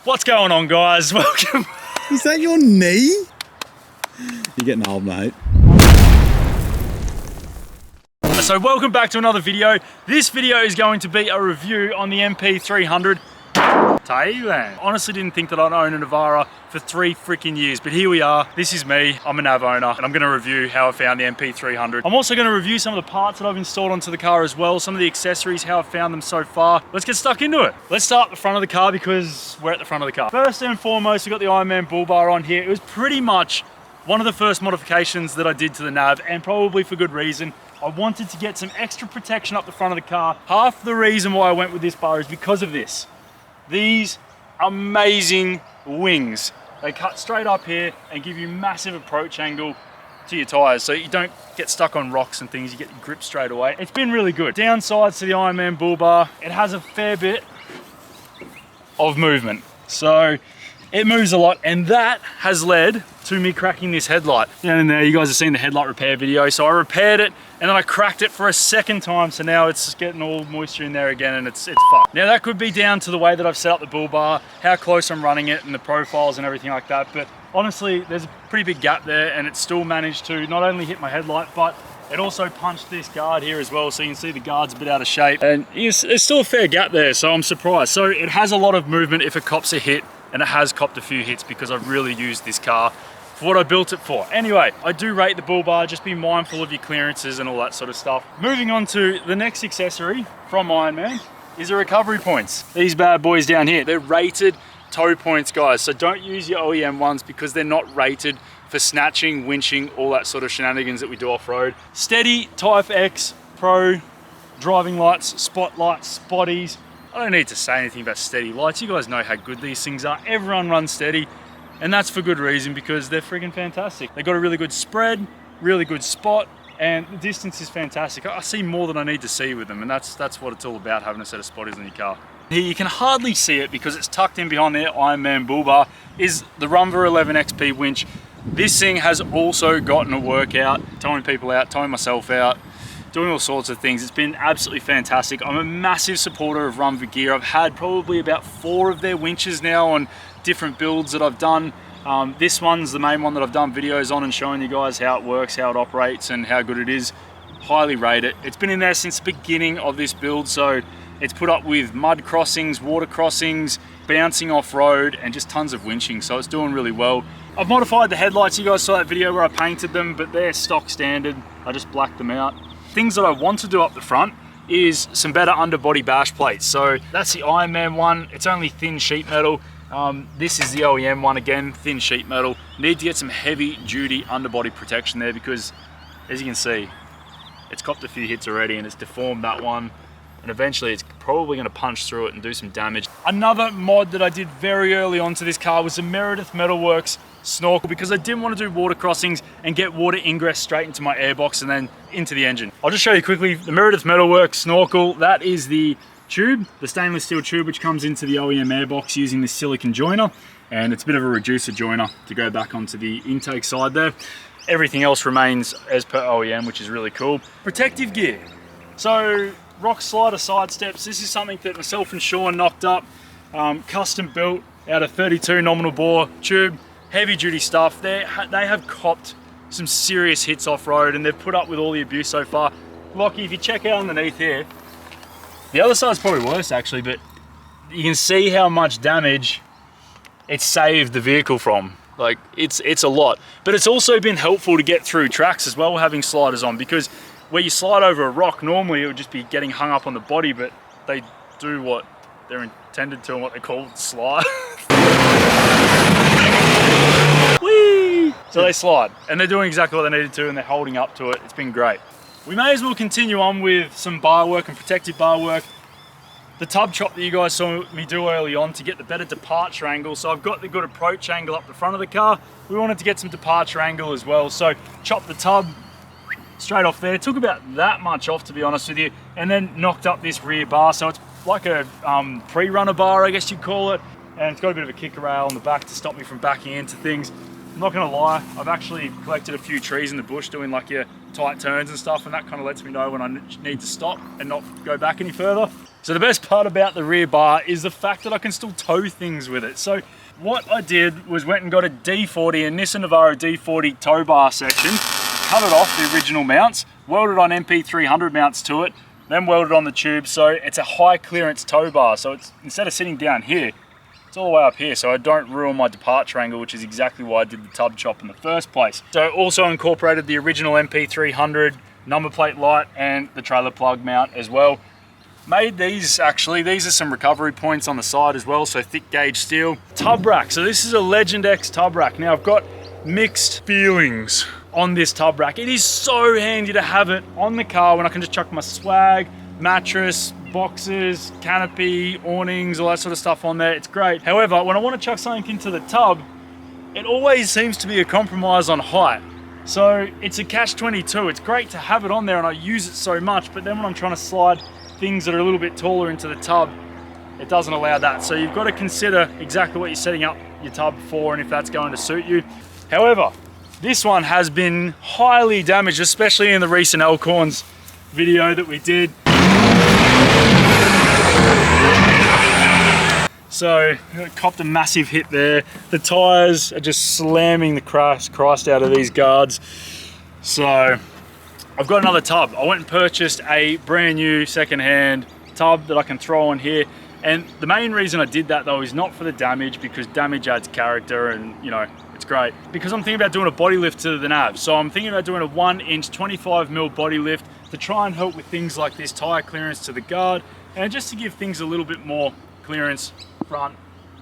What's going on, guys? Welcome. Is that your knee? You're getting old, mate. So welcome back to another video. This video is going to be a review on the NP300 Thailand. Honestly didn't think that I'd own a Navara for 3 freaking years, but here we are. This is me, I'm a Nav owner, and I'm gonna review how I found the NP300. I'm also gonna review some of the parts that I've installed onto the car as well, some of the accessories, how I've found them so far. Let's get stuck into it. Let's start at the front of the car because we're at the front of the car. First and foremost, we've got the Ironman bull bar on here. It was pretty much one of the first modifications that I did to the Nav, and probably for good reason. I wanted to get some extra protection up the front of the car. Half the reason why I went with this bar is because of this. These amazing wings. They cut straight up here and give you massive approach angle to your tires, so you don't get stuck on rocks and things, you get your grip straight away. It's been really good. Downsides to the Ironman bull bar, it has a fair bit of movement. So it moves a lot, and that has led to me cracking this headlight. Down in there, you guys have seen the headlight repair video. So I repaired it, and then I cracked it for a second time. So now it's getting all moisture in there again, and it's fucked. Now that could be down to the way that I've set up the bull bar, how close I'm running it, and the profiles and everything like that. But honestly, there's a pretty big gap there, and it still managed to not only hit my headlight, but it also punched this guard here as well. So you can see the guard's a bit out of shape, and there's still a fair gap there. So I'm surprised. So it has a lot of movement if it cops a hit, and it has copped a few hits because I've really used this car for what I built it for. Anyway, I do rate the bull bar, just be mindful of your clearances and all that sort of stuff. Moving on to the next accessory from Ironman is the recovery points. These bad boys down here, they're rated tow points, guys. So don't use your OEM ones because they're not rated for snatching, winching, all that sort of shenanigans that we do off-road. Steady, Type X, Pro, driving lights, spotlights, spotties. I don't need to say anything about steady lights. You guys know how good these things are. Everyone runs steady, and that's for good reason because they're freaking fantastic. They've got a really good spread, really good spot, and the distance is fantastic. I see more than I need to see with them, and that's what it's all about, having a set of spotties on your car. Here you can hardly see it because it's tucked in behind the Ironman bull bar, is the Rumva 11 XP winch. This thing has also gotten a workout, towing people out, towing myself out, doing all sorts of things. It's been absolutely fantastic. I'm a massive supporter of Rumva gear. I've had probably about 4 of their winches now on different builds that I've done. This one's the main one that I've done videos on and showing you guys how it works, how it operates, and how good it is. Highly rate it. It's been in there since the beginning of this build, so it's put up with mud crossings, water crossings, bouncing off-road, and just tons of winching, so it's doing really well. I've modified the headlights. You guys saw that video where I painted them, but they're stock standard. I just blacked them out. Things that I want to do up the front is some better underbody bash plates. So that's the Ironman one. It's only thin sheet metal. This is the OEM one, again, thin sheet metal. Need to get some heavy duty underbody protection there because, as you can see, it's copped a few hits already and it's deformed that one. And eventually it's probably going to punch through it and do some damage. Another mod that I did very early on to this car was the Meredith Metalworks Snorkel because I didn't want to do water crossings and get water ingress straight into my airbox and then into the engine. I'll just show you quickly the Meredith Metalworks Snorkel. That is the tube, the stainless steel tube which comes into the OEM airbox using this silicon joiner, and it's a bit of a reducer joiner to go back onto the intake side there. Everything else remains as per OEM, which is really cool. Protective gear. So rock slider side steps. This is something that myself and Sean knocked up, custom built out of 32 nominal bore tube, heavy duty stuff. They have copped some serious hits off-road and they've put up with all the abuse so far. Lockie, if you check out underneath here, the other side's probably worse actually, but you can see how much damage it saved the vehicle from. Like, it's a lot. But it's also been helpful to get through tracks as well, having sliders on, because where you slide over a rock, normally it would just be getting hung up on the body, but they do what they're intended to and what they call slide. Whee! So they slide, and they're doing exactly what they needed to, and they're holding up to it. It's been great. We may as well continue on with some bar work and protective bar work. The tub chop that you guys saw me do early on to get the better departure angle. So I've got the good approach angle up the front of the car. We wanted to get some departure angle as well. So chop the tub straight off there. It took about that much off, to be honest with you, and then knocked up this rear bar. So it's like a pre-runner bar, I guess you'd call it. And it's got a bit of a kicker rail on the back to stop me from backing into things. I'm not gonna lie, I've actually collected a few trees in the bush doing like your tight turns and stuff, and that kind of lets me know when I need to stop and not go back any further. So the best part about the rear bar is the fact that I can still tow things with it. So what I did was went and got a D40, a Nissan Navara D40 tow bar section, cut it off the original mounts, welded on NP300 mounts to it, then welded on the tube. So it's a high clearance tow bar. So it's, instead of sitting down here, it's all the way up here, so I don't ruin my departure angle, which is exactly why I did the tub chop in the first place. So also incorporated the original NP300 number plate light and the trailer plug mount as well. Made these, actually, these are some recovery points on the side as well, so thick gauge steel. Tub rack, so this is a Legend X tub rack. Now I've got mixed feelings on this tub rack. It is so handy to have it on the car when I can just chuck my swag, mattress, boxes, canopy, awnings, all that sort of stuff on there. It's great. However, when I want to chuck something into the tub, it always seems to be a compromise on height. So it's a catch-22. It's great to have it on there and I use it so much, but then when I'm trying to slide things that are a little bit taller into the tub, it doesn't allow that. So you've got to consider exactly what you're setting up your tub for and if that's going to suit you. However, this one has been highly damaged, especially in the recent Elkhorns video that we did. So copped a massive hit there. The tires are just slamming the Christ out of these guards. So I've got another tub. I went and purchased a brand new secondhand tub that I can throw on here. And the main reason I did that though is not for the damage, because damage adds character and you know, it's great. Because I'm thinking about doing a body lift to the nav. So I'm thinking about doing a 1-inch 25mm body lift to try and help with things like this tire clearance to the guard and just to give things a little bit more clearance front,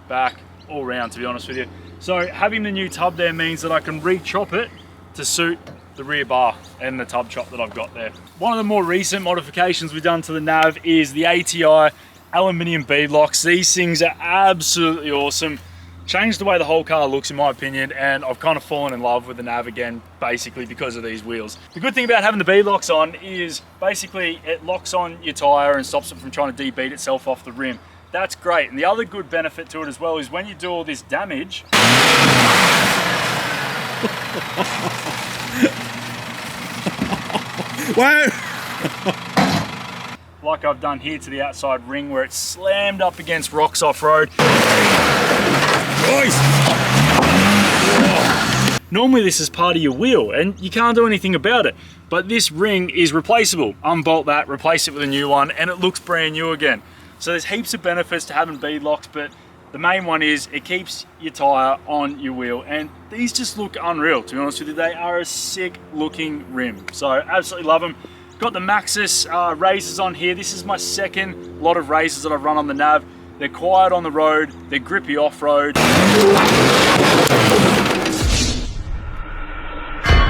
back, all round, to be honest with you. So having the new tub there means that I can re-chop it to suit the rear bar and the tub chop that I've got there. One of the more recent modifications we've done to the nav is the ATI aluminium beadlocks. These things are absolutely awesome. Changed the way the whole car looks in my opinion, and I've kind of fallen in love with the nav again basically because of these wheels. The good thing about having the beadlocks on is basically it locks on your tyre and stops it from trying to debead itself off the rim. That's great. And the other good benefit to it as well is when you do all this damage, like I've done here to the outside ring where it's slammed up against rocks off-road. Normally this is part of your wheel and you can't do anything about it, but this ring is replaceable. Unbolt that, replace it with a new one, and it looks brand new again. So there's heaps of benefits to having beadlocks, but the main one is it keeps your tyre on your wheel, and these just look unreal, to be honest with you. They are a sick looking rim, so absolutely love them. Got the Maxxis razors on here. This is my second lot of razors that I've run on the nav. They're quiet on the road, they're grippy off-road,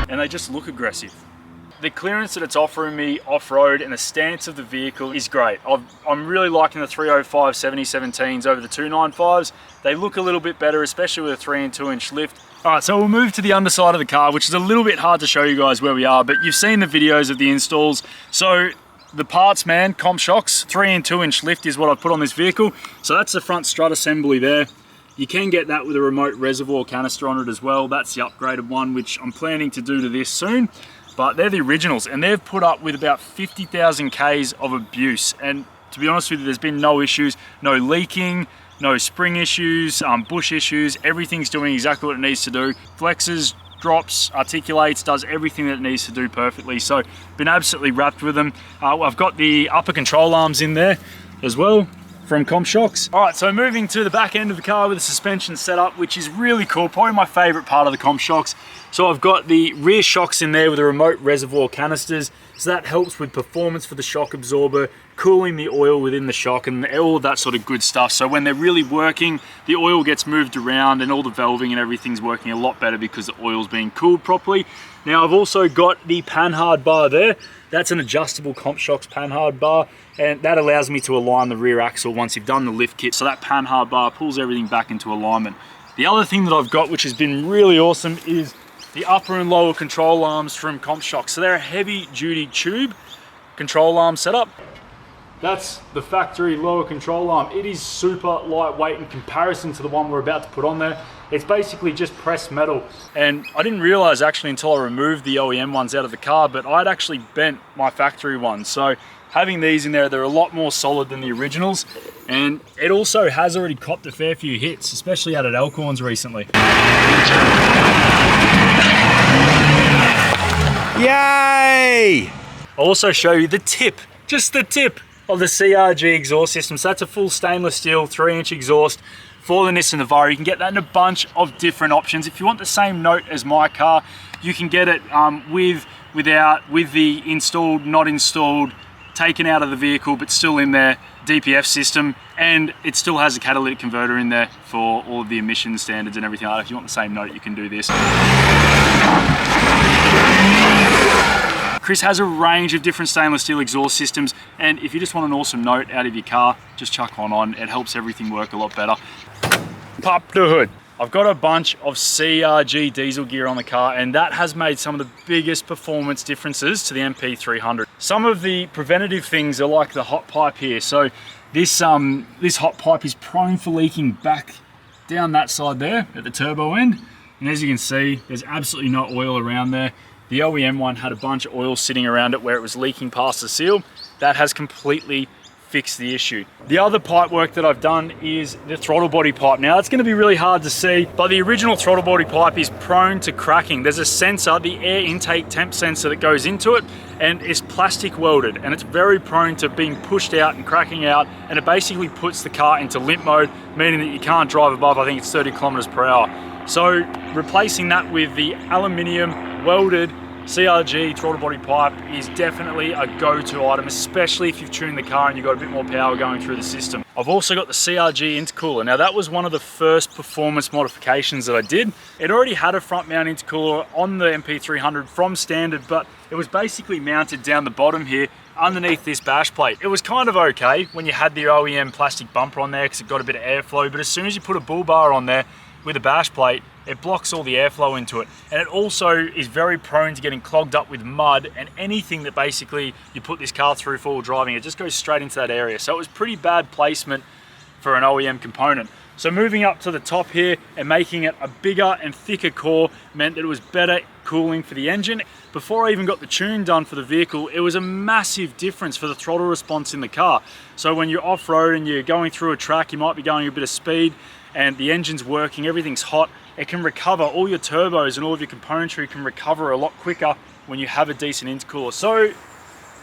and they just look aggressive. The clearance that it's offering me off-road and the stance of the vehicle is great. I'm really liking the 305 7017s over the 295s. They look a little bit better, especially with a 3 and 2 inch lift. All right, so we'll move to the underside of the car, which is a little bit hard to show you guys where we are, but you've seen the videos of the installs. So the parts, man, comp shocks, 3 and 2 inch lift is what I've put on this vehicle. So that's the front strut assembly there. You can get that with a remote reservoir canister on it as well. That's the upgraded one, which I'm planning to do to this soon. But they're the originals, and they've put up with about 50,000 Ks of abuse. And to be honest with you, there's been no issues, no leaking, no spring issues, bush issues. Everything's doing exactly what it needs to do. Flexes, drops, articulates, does everything that it needs to do perfectly. So been absolutely wrapped with them. I've got the upper control arms in there as well from Comp Shocks. All right, so moving to the back end of the car with the suspension setup, which is really cool, probably my favorite part of the Comp Shocks. So I've got the rear shocks in there with the remote reservoir canisters, so that helps with performance for the shock absorber, cooling the oil within the shock and all of that sort of good stuff. So when they're really working, the oil gets moved around and all the valving and everything's working a lot better because the oil's being cooled properly. Now I've also got the panhard bar there. That's an adjustable Comp Shocks panhard bar, and that allows me to align the rear axle once you've done the lift kit. So that panhard bar pulls everything back into alignment. The other thing that I've got, which has been really awesome, is the upper and lower control arms from Comp Shocks. So they're a heavy duty tube control arm setup. That's the factory lower control arm. It is super lightweight in comparison to the one we're about to put on there. It's basically just pressed metal. And I didn't realize actually until I removed the OEM ones out of the car, but I'd actually bent my factory one. So having these in there, they're a lot more solid than the originals. And it also has already copped a fair few hits, especially out at Elkhorns recently. Yay! I'll also show you the tip, just the tip of the CRG exhaust system. So that's a full stainless steel 3-inch exhaust for the Nissan Navara. You can get that in a bunch of different options. If you want the same note as my car, you can get it with, without, with the installed, not installed, taken out of the vehicle, but still in there, DPF system, and it still has a catalytic converter in there for all of the emission standards and everything like that. If you want the same note, you can do this. Chris has a range of different stainless steel exhaust systems, and if you just want an awesome note out of your car, just chuck one on. It helps everything work a lot better. Pop the hood. I've got a bunch of CRG diesel gear on the car, and that has made some of the biggest performance differences to the NP300. Some of the preventative things are like the hot pipe here. So this hot pipe is prone for leaking back down that side there at the turbo end. And as you can see, there's absolutely no oil around there. The OEM one had a bunch of oil sitting around it where it was leaking past the seal. That has completely fixed the issue. The other pipe work that I've done is the throttle body pipe. Now it's going to be really hard to see, but the original throttle body pipe is prone to cracking. There's a sensor, the air intake temp sensor, that goes into it, and it's plastic welded, and it's very prone to being pushed out and cracking out, and it basically puts the car into limp mode, meaning that you can't drive above, I think it's 30 kilometers per hour. So replacing that with the aluminium welded CRG throttle body pipe is definitely a go-to item, especially if you've tuned the car and you've got a bit more power going through the system. I've also got the CRG intercooler. Now that was one of the first performance modifications that I did. It already had a front mount intercooler on the NP300 from standard, but it was basically mounted down the bottom here underneath this bash plate. It was kind of okay when you had the OEM plastic bumper on there because it got a bit of airflow, but as soon as you put a bull bar on there with a bash plate, it blocks all the airflow into it. And it also is very prone to getting clogged up with mud and anything that basically you put this car through for driving, it just goes straight into that area. So it was pretty bad placement for an OEM component. So moving up to the top here and making it a bigger and thicker core meant that it was better cooling for the engine. Before I even got the tune done for the vehicle, it was a massive difference for the throttle response in the car. So when you're off-road and you're going through a track, you might be going a bit of speed and the engine's working, everything's hot, it can recover, all your turbos and all of your componentry can recover a lot quicker when you have a decent intercooler. So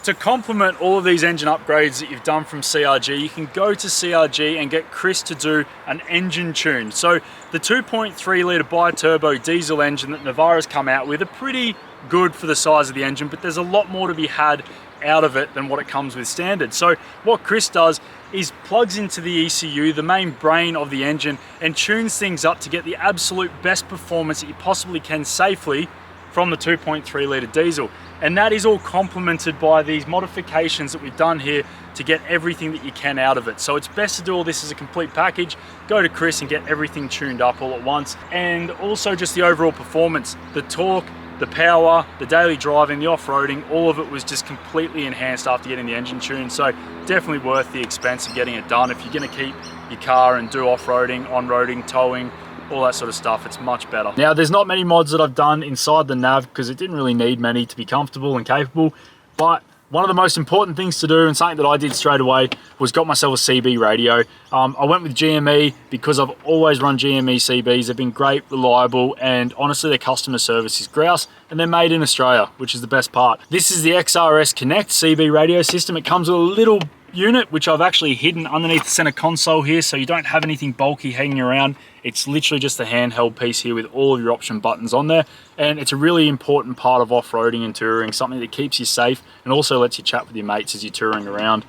to complement all of these engine upgrades that you've done from CRG, you can go to CRG and get Chris to do an engine tune. So the 2.3 litre bi-turbo diesel engine that Navara's come out with are pretty good for the size of the engine, but there's a lot more to be had out of it than what it comes with standard. So what Chris does is plugs into the ECU, the main brain of the engine, and tunes things up to get the absolute best performance that you possibly can safely from the 2.3 litre diesel. And that is all complemented by these modifications that we've done here to get everything that you can out of it. So it's best to do all this as a complete package. Go to Chris and get everything tuned up all at once. And also just the overall performance, the torque, the power, the daily driving, the off-roading, all of it was just completely enhanced after getting the engine tuned. So definitely worth the expense of getting it done. If you're gonna keep your car and do off-roading, on-roading, towing, all that sort of stuff, it's much better. Now there's not many mods that I've done inside the Nav because it didn't really need many to be comfortable and capable, but one of the most important things to do, and something that I did straight away, was got myself a CB radio. I went with GME because I've always run GME CBs. They've been great, reliable, and honestly their customer service is grouse, and they're made in Australia, which is the best part. This is the XRS Connect CB radio system. It comes with a little unit which I've actually hidden underneath the center console here, so you don't have anything bulky hanging around. It's literally just a handheld piece here with all of your option buttons on there, and it's a really important part of off-roading and touring, something that keeps you safe and also lets you chat with your mates as you're touring around.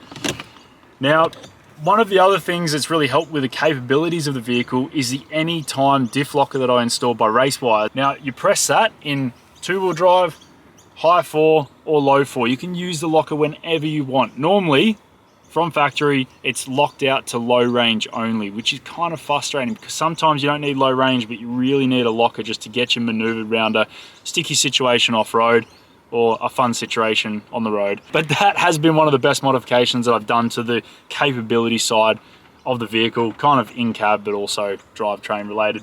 Now, one of the other things that's really helped with the capabilities of the vehicle is the anytime diff locker that I installed by Racewire. Now, you press that in two-wheel drive, high 4 or low 4. You can use the locker whenever you want. Normally, from factory, it's locked out to low range only, which is kind of frustrating because sometimes you don't need low range, but you really need a locker just to get you maneuvered around a sticky situation off-road or a fun situation on the road. But that has been one of the best modifications that I've done to the capability side of the vehicle, kind of in-cab, but also drivetrain related.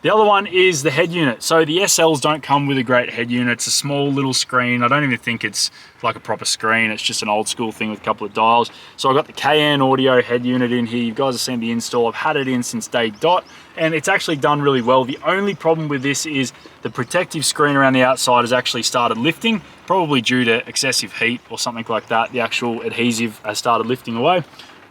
The other one is the head unit. So the SLs don't come with a great head unit. It's a small little screen. I don't even think it's like a proper screen. It's just an old school thing with a couple of dials. So I've got the KN audio head unit in here. You guys have seen the install. I've had it in since day dot, and it's actually done really well. The only problem with this is the protective screen around the outside has actually started lifting, probably due to excessive heat or something like that. The actual adhesive has started lifting away.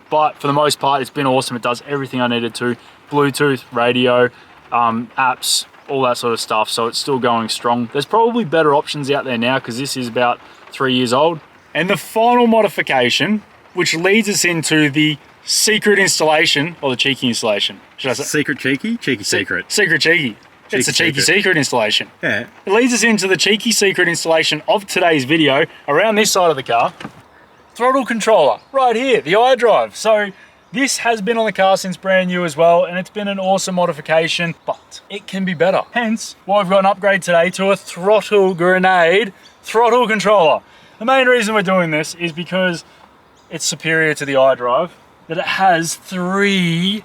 But for the most part, it's been awesome. It does everything I needed to. Bluetooth, radio, apps, all that sort of stuff, so it's still going strong. There's probably better options out there now because this is about 3 years old. And the final modification, which leads us into the secret installation, or the cheeky installation. Should I say? Secret cheeky? Cheeky secret. Secret cheeky. It's a cheeky secret installation. Yeah. It leads us into the cheeky secret installation of today's video. Around this side of the car, throttle controller, right here, the iDrive. So this has been on the car since brand new as well, and it's been an awesome modification, but it can be better. Hence, why we've got an upgrade today to a throttle grenade throttle controller. The main reason we're doing this is because it's superior to the iDrive, that it has 3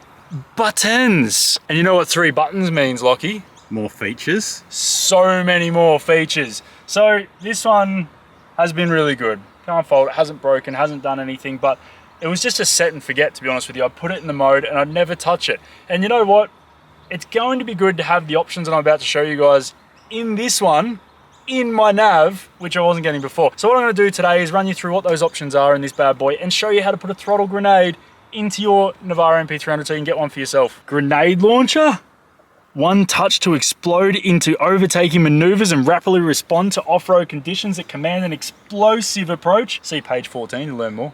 buttons. And you know what 3 buttons means, Lockie? More features. So many more features. So this one has been really good. Can't fault it, hasn't broken, hasn't done anything, but it was just a set and forget, to be honest with you. I put it in the mode and I'd never touch it. And you know what? It's going to be good to have the options that I'm about to show you guys in this one, in my nav, which I wasn't getting before. So what I'm going to do today is run you through what those options are in this bad boy and show you how to put a throttle grenade into your Navara NP300 so you can get one for yourself. Grenade launcher? One touch to explode into overtaking maneuvers and rapidly respond to off-road conditions that command an explosive approach. See page 14 to learn more.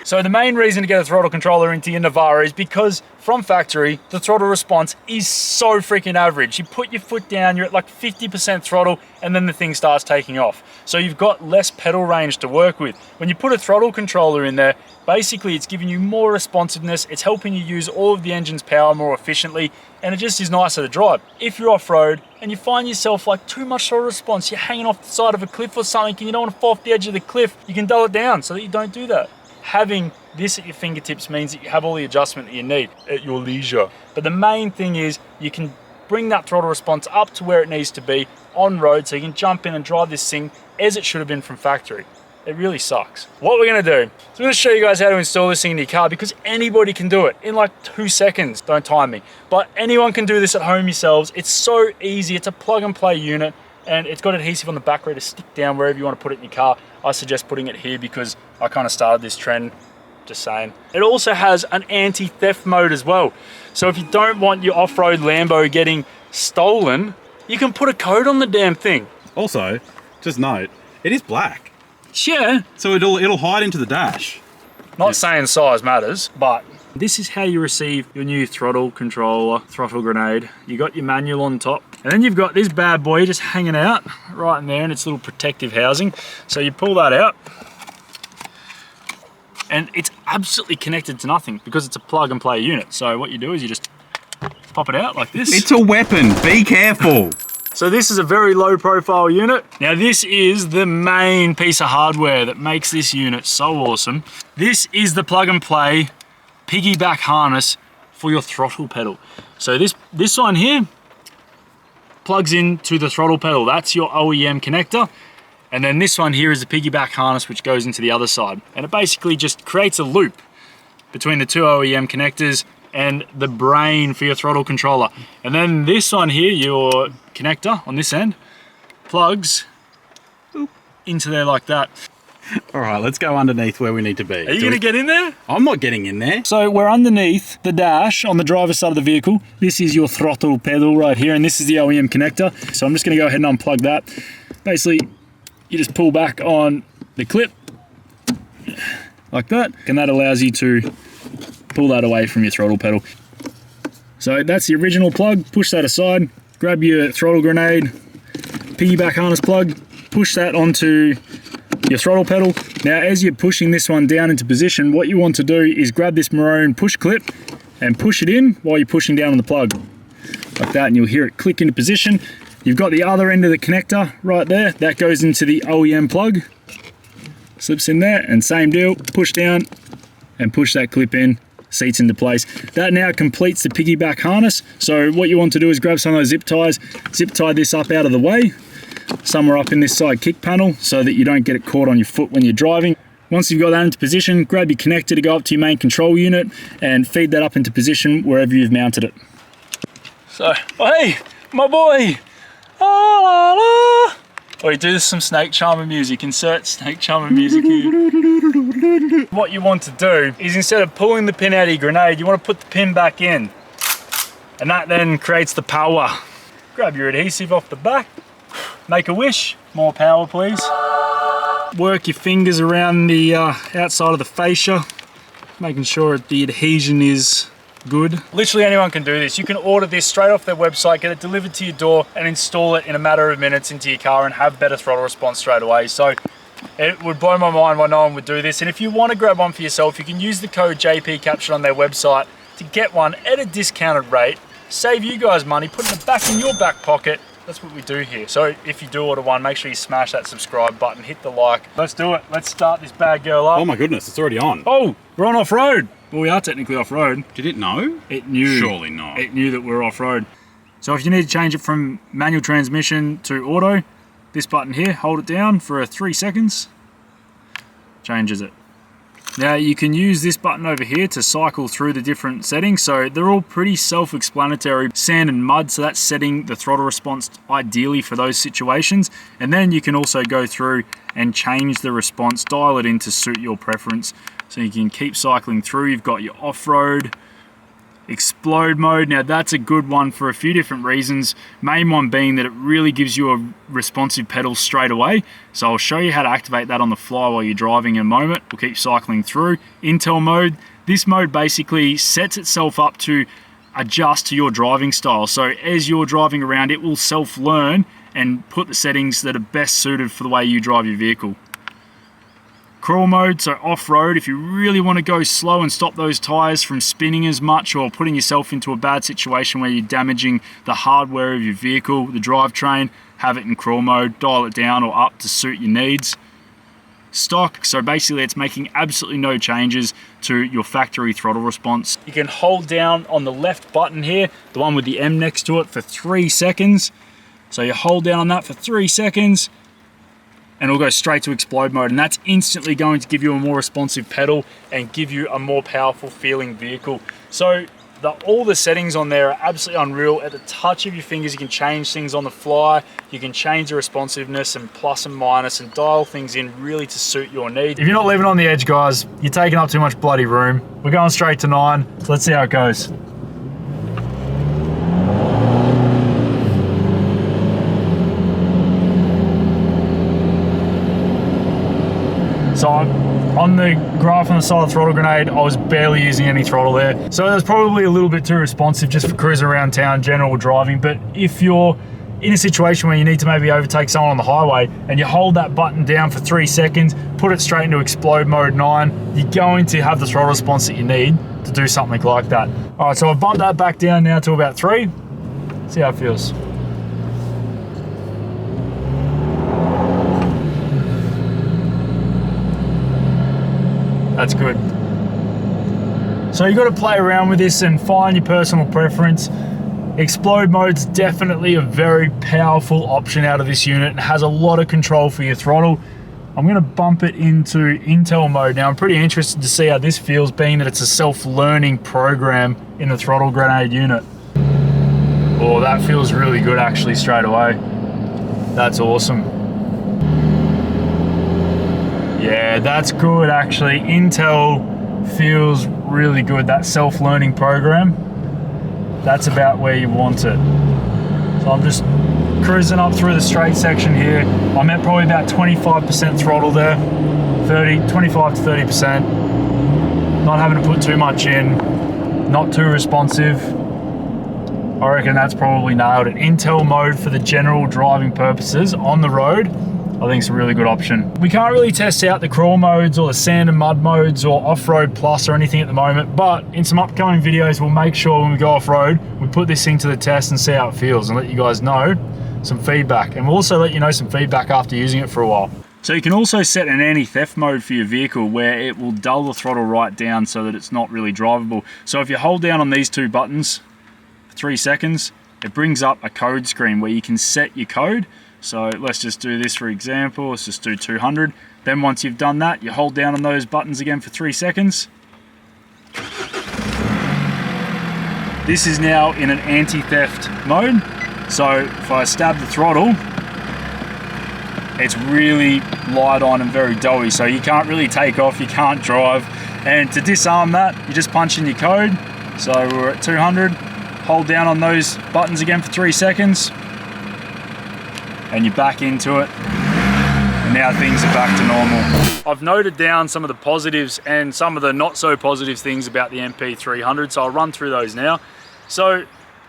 So the main reason to get a throttle controller into your Navara is because from factory, the throttle response is so freaking average. You put your foot down, you're at like 50% throttle, and then the thing starts taking off. So you've got less pedal range to work with. When you put a throttle controller in there, basically it's giving you more responsiveness, it's helping you use all of the engine's power more efficiently, and it just is nicer to drive. If you're off-road and you find yourself like too much throttle response, you're hanging off the side of a cliff or something and you don't want to fall off the edge of the cliff, you can dull it down so that you don't do that. Having this at your fingertips means that you have all the adjustment that you need at your leisure. But the main thing is you can bring that throttle response up to where it needs to be on road so you can jump in and drive this thing as it should have been from factory. It really sucks. What we're gonna do is we're gonna show you guys how to install this thing in your car because anybody can do it in like 2 seconds. Don't time me. But anyone can do this at home yourselves. It's so easy. It's a plug and play unit and it's got adhesive on the back ready to stick down wherever you want to put it in your car. I suggest putting it here because I kind of started this trend, just saying. It also has an anti-theft mode as well. So if you don't want your off-road Lambo getting stolen, you can put a code on the damn thing. Also, just note, it is black. Yeah. So it'll hide into the dash. Not saying size matters, but this is how you receive your new throttle controller, throttle grenade. You got your manual on top, and then you've got this bad boy just hanging out right in there in its little protective housing. So you pull that out, and it's absolutely connected to nothing because it's a plug and play unit. So what you do is you just pop it out like this. It's a weapon, be careful. So this is a very low profile unit. Now this is the main piece of hardware that makes this unit so awesome. This is the plug and play piggyback harness for your throttle pedal. So this one here plugs into the throttle pedal. That's your OEM connector. And then this one here is the piggyback harness which goes into the other side. And it basically just creates a loop between the 2 OEM connectors and the brain for your throttle controller. And then this one here, your connector on this end, plugs into there like that. All right, let's go underneath where we need to be. Are you gonna get in there? I'm not getting in there. So we're underneath the dash on the driver's side of the vehicle. This is your throttle pedal right here, and this is the OEM connector. So I'm just gonna go ahead and unplug that. Basically, you just pull back on the clip like that, and that allows you to pull that away from your throttle pedal. So that's the original plug. Push that aside, grab your throttle grenade, piggyback harness plug, push that onto your throttle pedal. Now as you're pushing this one down into position, what you want to do is grab this maroon push clip and push it in while you're pushing down on the plug like that, and you'll hear it click into position. You've got the other end of the connector right there. That goes into the OEM plug, slips in there, and same deal, push down and push that clip in. seats into place. That now completes the piggyback harness. So what you want to do is grab some of those zip ties, zip tie this up out of the way, somewhere up in this side kick panel so that you don't get it caught on your foot when you're driving. Once you've got that into position, grab your connector to go up to your main control unit and feed that up into position wherever you've mounted it. So, oh hey, my boy! La, la, la. Oh, you do some snake charmer music. Insert snake charmer music here. What you want to do is, instead of pulling the pin out of your grenade, you want to put the pin back in. And that then creates the power. Grab your adhesive off the back. Make a wish. More power, please. Work your fingers around the outside of the fascia, making sure the adhesion is good. Literally anyone can do this. You can order this straight off their website, get it delivered to your door and install it in a matter of minutes into your car and have better throttle response straight away. So it would blow my mind why no one would do this. And if you want to grab one for yourself, you can use the code JP captured on their website to get one at a discounted rate, save you guys money, putting it back in your back pocket. That's what we do here. So if you do order one, make sure you smash that subscribe button, hit the like. Let's do it. Let's start this bad girl up. Oh my goodness, it's already on. Oh, we're on off-road. Well, we are technically off-road. Did it know? It knew. Surely not. It knew that we're off-road. So if you need to change it from manual transmission to auto, this button here, hold it down for 3 seconds, changes it. Now you can use this button over here to cycle through the different settings. So they're all pretty self-explanatory. Sand and mud, so that's setting the throttle response ideally for those situations. And then you can also go through and change the response, dial it in to suit your preference. So you can keep cycling through. You've got your off-road, explode mode. Now that's a good one for a few different reasons. Main one being that it really gives you a responsive pedal straight away. So I'll show you how to activate that on the fly while you're driving in a moment. We'll keep cycling through. Intel mode. This mode basically sets itself up to adjust to your driving style. So as you're driving around, it will self-learn and put the settings that are best suited for the way you drive your vehicle. Crawl mode, so off-road, if you really want to go slow and stop those tires from spinning as much or putting yourself into a bad situation where you're damaging the hardware of your vehicle, the drivetrain, have it in crawl mode, dial it down or up to suit your needs. Stock, so basically it's making absolutely no changes to your factory throttle response. You can hold down on the left button here, the one with the M next to it, for 3 seconds. So you hold down on that for 3 seconds, and it'll go straight to explode mode, and that's instantly going to give you a more responsive pedal and give you a more powerful feeling vehicle. So all the settings on there are absolutely unreal. At the touch of your fingers, you can change things on the fly. You can change the responsiveness and plus and minus and dial things in really to suit your needs. If you're not living on the edge, guys, you're taking up too much bloody room. We're going straight to 9, so let's see how it goes. So on the graph on the side of the throttle grenade, I was barely using any throttle there. So it was probably a little bit too responsive just for cruising around town, general driving. But if you're in a situation where you need to maybe overtake someone on the highway and you hold that button down for 3 seconds, put it straight into explode mode 9, you're going to have the throttle response that you need to do something like that. All right, so I've bumped that back down now to about 3. See how it feels. That's good. So you've got to play around with this and find your personal preference. Explode mode's definitely a very powerful option out of this unit and has a lot of control for your throttle. I'm going to bump it into Intel mode. Now I'm pretty interested to see how this feels, being that it's a self-learning program in the throttle grenade unit. Oh, that feels really good actually straight away. That's awesome. Yeah, that's good actually. Intel feels really good. That self-learning program, that's about where you want it. So I'm just cruising up through the straight section here. I'm at probably about 25% throttle there, 25 to 30%. Not having to put too much in, not too responsive. I reckon that's probably nailed it. Intel mode for the general driving purposes on the road, I think it's a really good option. We can't really test out the crawl modes or the sand and mud modes or off-road plus or anything at the moment, but in some upcoming videos, we'll make sure when we go off-road, we put this thing to the test and see how it feels and let you guys know some feedback. And we'll also let you know some feedback after using it for a while. So you can also set an anti-theft mode for your vehicle where it will dull the throttle right down so that it's not really drivable. So if you hold down on these two buttons for 3 seconds, it brings up a code screen where you can set your code. So let's just do this for example, let's just do 200. Then once you've done that, you hold down on those buttons again for 3 seconds. This is now in an anti-theft mode. So if I stab the throttle, it's really light on and very doughy, so you can't really take off, you can't drive. And to disarm that, you just punch in your code. So we're at 200, hold down on those buttons again for 3 seconds, and you're back into it. And now things are back to normal. I've noted down some of the positives and some of the not so positive things about the NP300, so I'll run through those now. So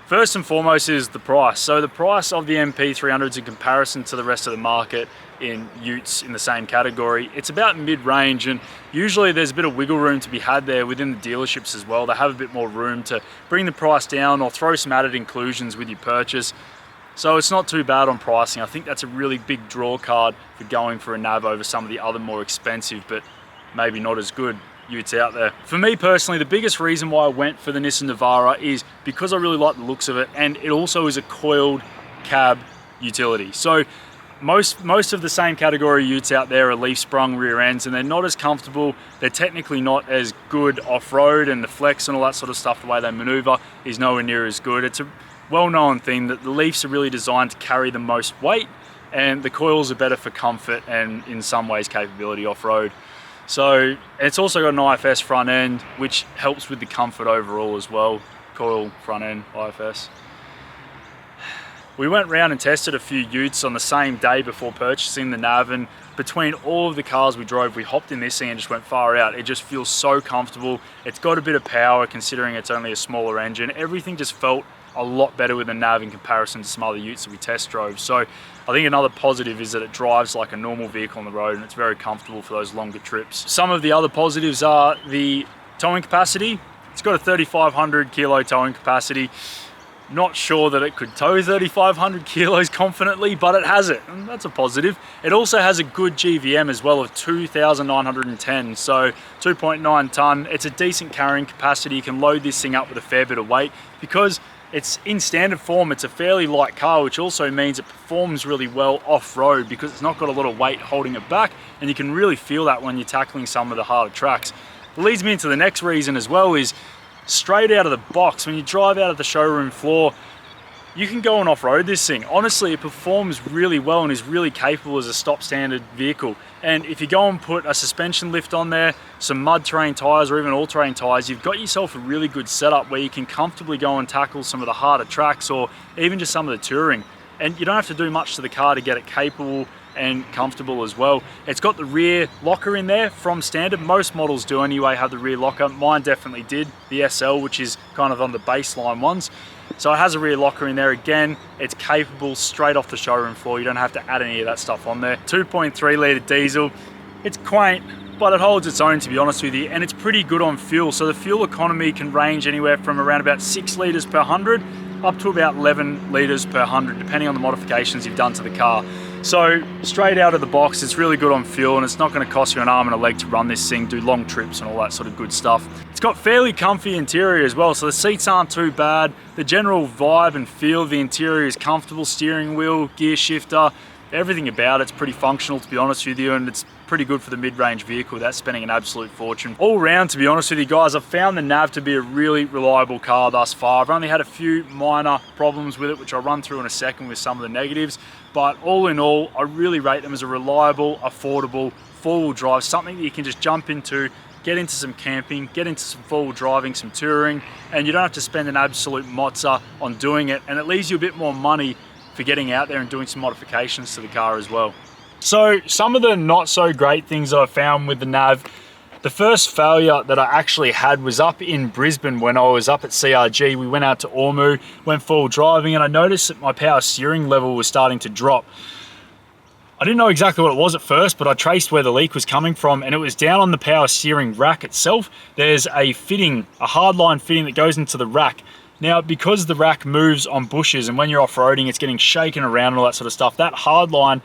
first and foremost is the price. So the price of the NP300s in comparison to the rest of the market in utes in the same category, it's about mid-range, and usually there's a bit of wiggle room to be had there within the dealerships as well. They have a bit more room to bring the price down or throw some added inclusions with your purchase. So it's not too bad on pricing. I think that's a really big draw card for going for a Nav over some of the other more expensive but maybe not as good utes out there. For me personally, the biggest reason why I went for the Nissan Navara is because I really like the looks of it, and it also is a coiled cab utility. So most of the same category utes out there are leaf sprung rear ends, and they're not as comfortable. They're technically not as good off-road, and the flex and all that sort of stuff, the way they maneuver is nowhere near as good. It's a well-known thing that the leafs are really designed to carry the most weight, and the coils are better for comfort and in some ways capability off-road. So it's also got an IFS front end, which helps with the comfort overall as well. Coil front end IFS. We went round and tested a few utes on the same day before purchasing the Nav, and between all of the cars we drove, we hopped in this thing and just went far out. It just feels so comfortable. It's got a bit of power considering it's only a smaller engine. Everything just felt a lot better with the Nav in comparison to some other utes that we test drove. So I think another positive is that it drives like a normal vehicle on the road, and it's very comfortable for those longer trips. Some of the other positives are the towing capacity. It's got a 3,500 kilo towing capacity. Not sure that it could tow 3,500 kilos confidently, but it has it, and that's a positive. It also has a good GVM as well of 2,910, so 2.9 ton. It's a decent carrying capacity. You can load this thing up with a fair bit of weight. Because it's in standard form, it's a fairly light car, which also means it performs really well off-road because it's not got a lot of weight holding it back, and you can really feel that when you're tackling some of the harder tracks. It leads me into the next reason as well, is straight out of the box, when you drive out of the showroom floor, you can go and off-road this thing. Honestly, it performs really well and is really capable as a stock standard vehicle. And if you go and put a suspension lift on there, some mud terrain tires or even all-terrain tires, you've got yourself a really good setup where you can comfortably go and tackle some of the harder tracks or even just some of the touring. And you don't have to do much to the car to get it capable and comfortable as well. It's got the rear locker in there from standard. Most models do anyway have the rear locker. Mine definitely did, the SL, which is kind of on the baseline ones. So it has a rear locker in there. Again, it's capable straight off the showroom floor. You don't have to add any of that stuff on there. 2.3 litre diesel. It's quaint, but it holds its own, to be honest with you, and it's pretty good on fuel. So the fuel economy can range anywhere from around about 6 litres per 100 up to about 11 litres per 100, depending on the modifications you've done to the car. So straight out of the box, it's really good on fuel, and it's not going to cost you an arm and a leg to run this thing, do long trips and all that sort of good stuff. It's got fairly comfy interior as well, so the seats aren't too bad. The general vibe and feel of the interior is comfortable. Steering wheel, gear shifter, everything about it's pretty functional, to be honest with you, and it's pretty good for the mid-range vehicle without spending an absolute fortune. All round, to be honest with you guys, I've found the Nav to be a really reliable car thus far. I've only had a few minor problems with it, which I'll run through in a second with some of the negatives, but all in all, I really rate them as a reliable, affordable, four-wheel drive, something that you can just jump into, get into some camping, get into some four-wheel driving, some touring, and you don't have to spend an absolute mozza on doing it, and it leaves you a bit more money for getting out there and doing some modifications to the car as well. So some of the not so great things that I found with the Nav, the first failure that I actually had was up in Brisbane when I was up at CRG. We went out to Ormu, went full driving, and I noticed that my power steering level was starting to drop. I didn't know exactly what it was at first, but I traced where the leak was coming from, and it was down on the power steering rack itself. There's a fitting, a hardline fitting that goes into the rack. Now, because the rack moves on bushes and when you're off-roading, it's getting shaken around and all that sort of stuff, that hard line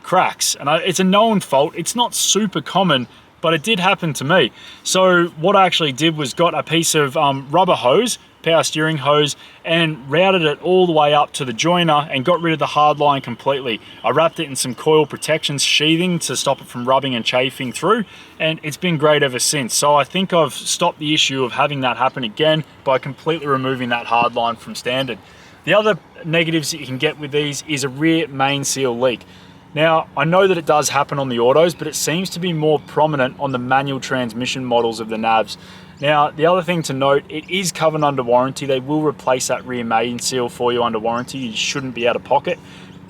cracks. And it's a known fault. It's not super common, but it did happen to me. So what I actually did was got a piece of rubber hose, power steering hose, and routed it all the way up to the joiner and got rid of the hard line completely. I wrapped it in some coil protection sheathing to stop it from rubbing and chafing through, and it's been great ever since. So I think I've stopped the issue of having that happen again by completely removing that hard line from standard. The other negatives that you can get with these is a rear main seal leak. Now, I know that it does happen on the autos, but it seems to be more prominent on the manual transmission models of the Navs. Now, the other thing to note, it is covered under warranty. They will replace that rear main seal for you under warranty. You shouldn't be out of pocket.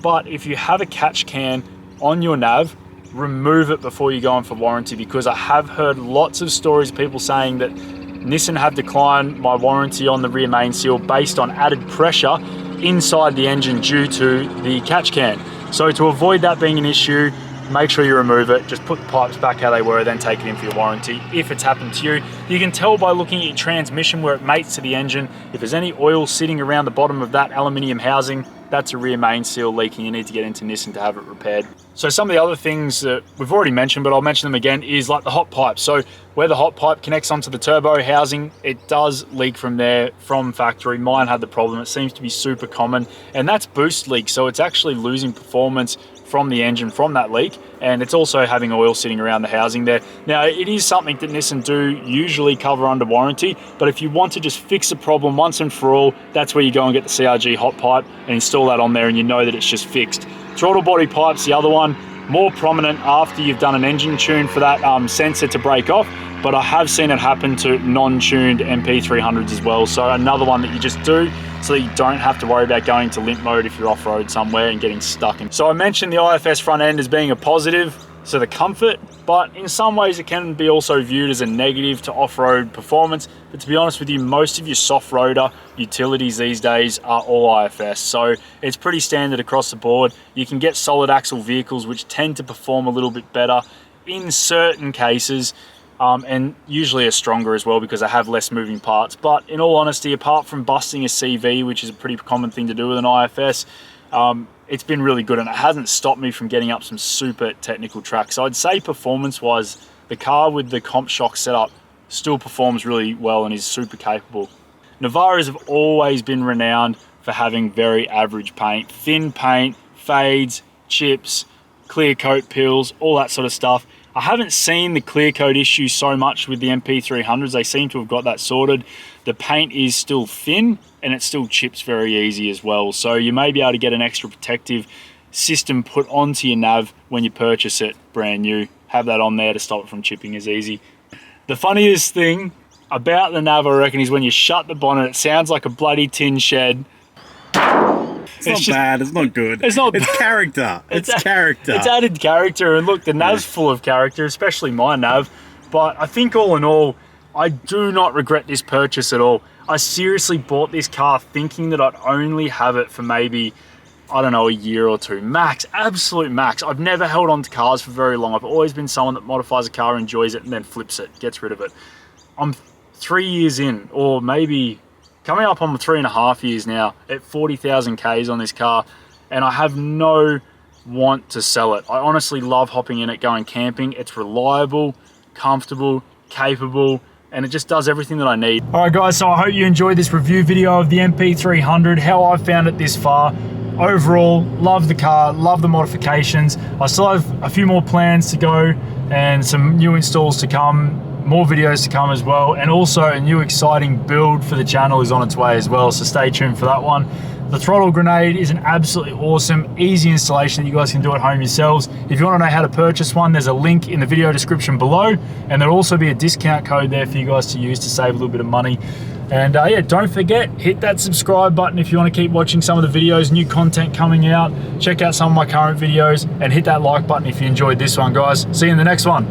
But if you have a catch can on your Nav, remove it before you go on for warranty, because I have heard lots of stories of people saying that Nissan have declined my warranty on the rear main seal based on added pressure inside the engine due to the catch can. So to avoid that being an issue, make sure you remove it. Just put the pipes back how they were, then take it in for your warranty. If it's happened to you, you can tell by looking at your transmission where it mates to the engine. If there's any oil sitting around the bottom of that aluminium housing, that's a rear main seal leaking. You need to get into Nissan to have it repaired. So some of the other things that we've already mentioned, but I'll mention them again, is like the hot pipe. So where the hot pipe connects onto the turbo housing, it does leak from there, from factory. Mine had the problem. It seems to be super common, and that's boost leak. So it's actually losing performance from the engine from that leak, and it's also having oil sitting around the housing there. Now, it is something that Nissan do usually cover under warranty, but if you want to just fix the problem once and for all, that's where you go and get the CRG hot pipe and install that on there, and you know that it's just fixed. Throttle body pipe's the other one, more prominent after you've done an engine tune for that sensor to break off, but I have seen it happen to non-tuned NP300s as well. So another one that you just do so that you don't have to worry about going to limp mode if you're off-road somewhere and getting stuck in. So I mentioned the IFS front end as being a positive, so the comfort, but in some ways it can be also viewed as a negative to off-road performance. But to be honest with you, most of your soft-roader utilities these days are all IFS, so it's pretty standard across the board. You can get solid axle vehicles which tend to perform a little bit better in certain cases, and usually are stronger as well because they have less moving parts. But in all honesty, apart from busting a CV, which is a pretty common thing to do with an IFS, it's been really good, and it hasn't stopped me from getting up some super technical tracks. So I'd say performance-wise, the car with the comp shock setup still performs really well and is super capable. Navaras have always been renowned for having very average paint. Thin paint, fades, chips, clear coat peels, all that sort of stuff. I haven't seen the clear coat issue so much with the NP300s. They seem to have got that sorted. The paint is still thin and it still chips very easy as well. So you may be able to get an extra protective system put onto your nav when you purchase it brand new. Have that on there to stop it from chipping as easy. The funniest thing about the nav, I reckon, is when you shut the bonnet, it sounds like a bloody tin shed. It's not just bad, it's not good. It's not. It's character. It's character. It's added character, and look, the nav's full of character, especially my nav. But I think all in all, I do not regret this purchase at all. I seriously bought this car thinking that I'd only have it for maybe, I don't know, a year or two, max, absolute max. I've never held on to cars for very long. I've always been someone that modifies a car, enjoys it, and then flips it, gets rid of it. I'm 3 years in, or maybe coming up on 3.5 years now, at 40,000 Ks on this car, and I have no want to sell it. I honestly love hopping in it, going camping. It's reliable, comfortable, capable, and it just does everything that I need. All right guys, so I hope you enjoyed this review video of the NP300, how I found it this far. Overall, love the car, love the modifications. I still have a few more plans to go and some new installs to come, more videos to come as well, and also a new exciting build for the channel is on its way as well, so stay tuned for that one. The throttle grenade is an absolutely awesome, easy installation that you guys can do at home yourselves. If you want to know how to purchase one, there's a link in the video description below, and there'll also be a discount code there for you guys to use to save a little bit of money. And yeah, don't forget, hit that subscribe button if you want to keep watching some of the videos, new content coming out. Check out some of my current videos, and hit that like button if you enjoyed this one, guys. See you in the next one.